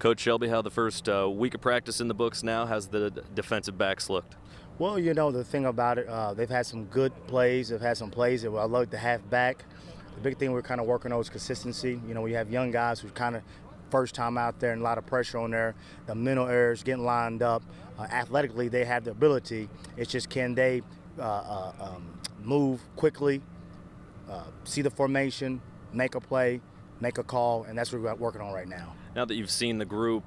Coach Shelby, how the first week of practice in the books now? How's the defensive backs looked? Well, you know, the thing about it, they've had some good plays. They've had some plays that I'd like to have back. The big thing we're kind of working on is consistency. You know, we have young guys who kind of first time out there and a lot of pressure on there. The mental errors, getting lined up. Athletically, they have the ability. It's just can they move quickly, see the formation, make a play, make a call, and that's what we're working on right now. Now that you've seen the group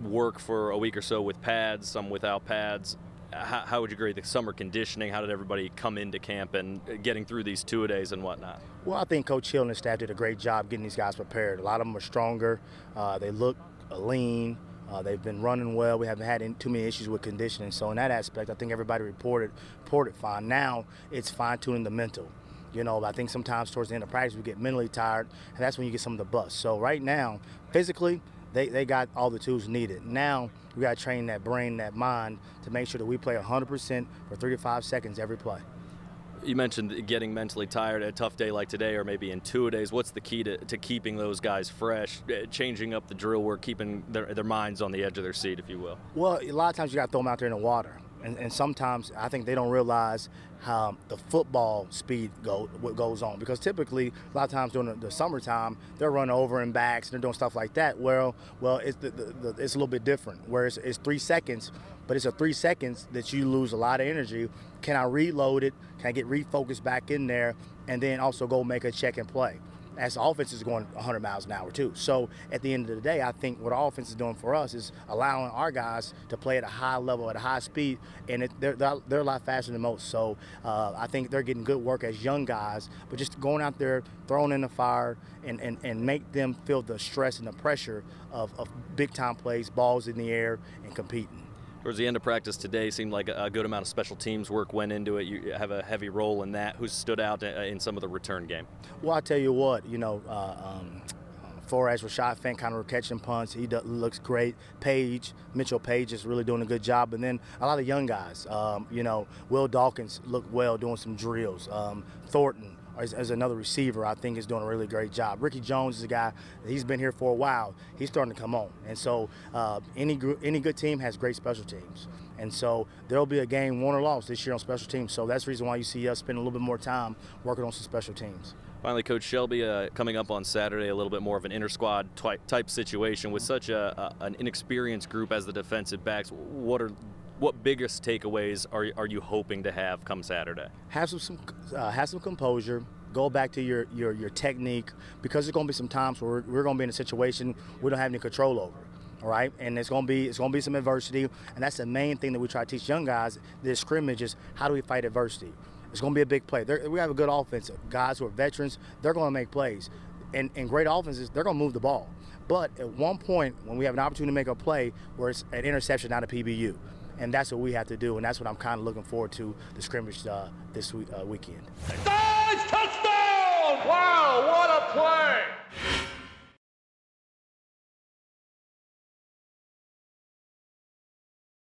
work for a week or so with pads, some without pads, how would you grade the summer conditioning? How did everybody come into camp and getting through these two-a-days and whatnot? Well, I think Coach Hill and his staff did a great job getting these guys prepared. A lot of them are stronger. They look lean. They've been running well. We haven't had too many issues with conditioning. So in that aspect, I think everybody reported fine. Now it's fine-tuning the mental. You know, I think sometimes towards the end of practice we get mentally tired, and that's when you get some of the busts. So right now, physically, they got all the tools needed. Now we got to train that brain, that mind, to make sure that we play 100% for 3 to 5 seconds every play. You mentioned getting mentally tired at a tough day like today, or maybe in two-a-days. What's the key to keeping those guys fresh, changing up the drill work, keeping their minds on the edge of their seat, if you will? Well, a lot of times you got to throw them out there in the water. And sometimes I think they don't realize how the football speed what goes on, because typically a lot of times during the summertime they're running over and backs and they're doing stuff like that. Well, it's it's a little bit different. Where it's 3 seconds, but it's a 3 seconds that you lose a lot of energy. Can I reload it? Can I get refocused back in there, and then also go make a check and play? As the offense is going 100 miles an hour too. So at the end of the day, I think what our offense is doing for us is allowing our guys to play at a high level, at a high speed, and they're a lot faster than most. So I think they're getting good work as young guys, but just going out there, throwing in the fire, and make them feel the stress and the pressure of big-time plays, balls in the air, and competing. Towards the end of practice today, seemed like a good amount of special teams work went into it. You have a heavy role in that. Who stood out in some of the return game? Well, I tell you what, you know, Flores, Rashad Fent kind of catching punts. He looks great. Mitchell Page is really doing a good job. And then a lot of young guys. You know, Will Dawkins looked well doing some drills. Thornton, as another receiver, I think is doing a really great job. Ricky Jones is a guy, he's been here for a while. He's starting to come on. And so any good team has great special teams. And so there'll be a game, won or lost, this year on special teams. So that's the reason why you see us spend a little bit more time working on some special teams. Finally, Coach Shelby, coming up on Saturday, a little bit more of an inter-squad type situation with such an inexperienced group as the defensive backs. What biggest takeaways are you hoping to have come Saturday? Have some composure. Go back to your technique, because there's going to be some times where we're going to be in a situation we don't have any control over. All right, and it's going to be some adversity, and that's the main thing that we try to teach young guys. This scrimmage is how do we fight adversity. It's going to be a big play. We have a good offense. Guys who are veterans, they're going to make plays, and great offenses, they're going to move the ball. But at one point, when we have an opportunity to make a play where it's an interception, not a PBU. And that's what we have to do, and that's what I'm kind of looking forward to the scrimmage this weekend. Touchdown!